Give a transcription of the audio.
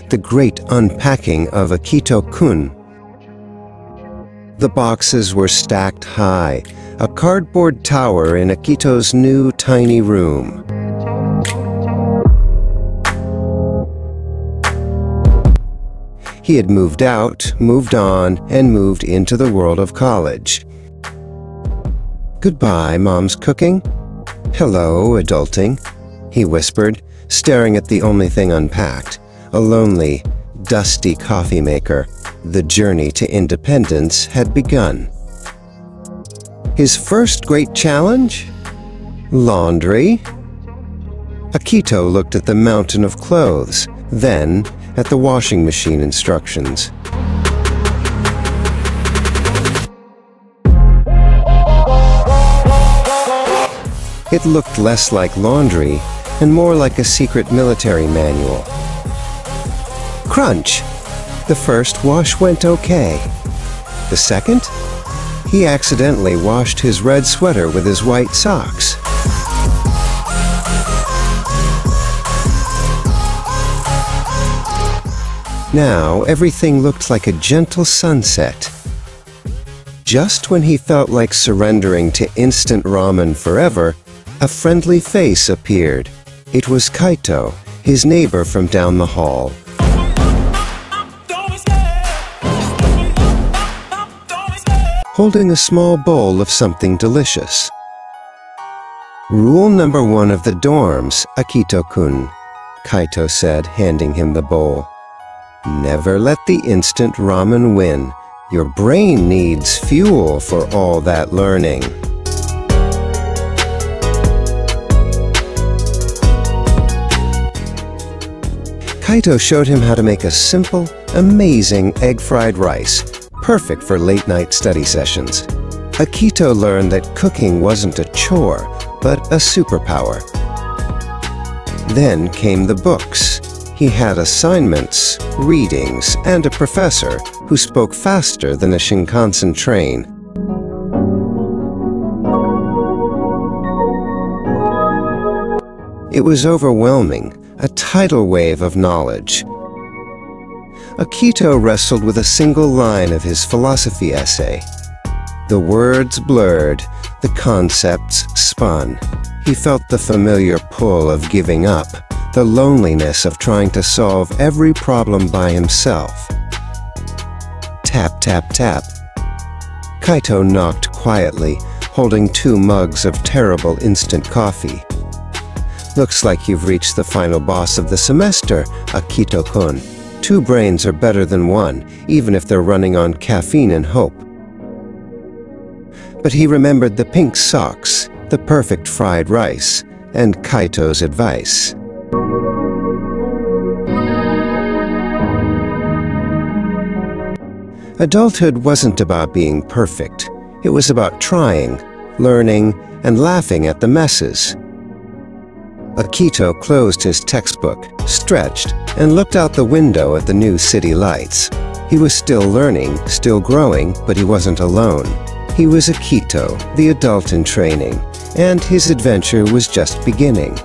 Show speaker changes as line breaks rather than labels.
the great unpacking of Akito Kun. The boxes were stacked high, a cardboard tower in Akito's new tiny room. He had moved out, moved on, and moved into the world of college. "Goodbye, Mom's cooking." "Hello, adulting," he whispered, staring at the only thing unpacked, a lonely, dusty coffee maker. The journey to independence had begun. His first great challenge? Laundry? Akito looked at the mountain of clothes, then at the washing machine instructions. It looked less like laundry and more like a secret military manual. Crunch! The first wash went okay. The second? He accidentally washed his red sweater with his white socks. Now everything looked like a gentle sunset. Just when he felt like surrendering to instant ramen forever, a friendly face appeared. It was Kaito, his neighbor from down the hall. Holding a small bowl of something delicious. "Rule number 1 of the dorms, Akito Kun," Kaito said, handing him the bowl. "Never let the instant ramen win. Your brain needs fuel for all that learning." Kaito showed him how to make a simple, amazing egg-fried rice, perfect for late-night study sessions. Akito learned that cooking wasn't a chore, but a superpower. Then came the books. He had assignments, readings, and a professor who spoke faster than a Shinkansen train. It was overwhelming, a tidal wave of knowledge. Akito wrestled with a single line of his philosophy essay. The words blurred, the concepts spun. He felt the familiar pull of giving up, the loneliness of trying to solve every problem by himself. Tap, tap, tap. Kaito knocked quietly, holding 2 mugs of terrible instant coffee. "Looks like you've reached the final boss of the semester, Akito Kun. 2 brains are better than 1, even if they're running on caffeine and hope." But he remembered the pink socks, the perfect fried rice, and Kaito's advice. Adulthood wasn't about being perfect. It was about trying, learning, and laughing at the messes. Akito closed his textbook, stretched, and looked out the window at the new city lights. He was still learning, still growing, but he wasn't alone. He was Akito, the adult in training, and his adventure was just beginning.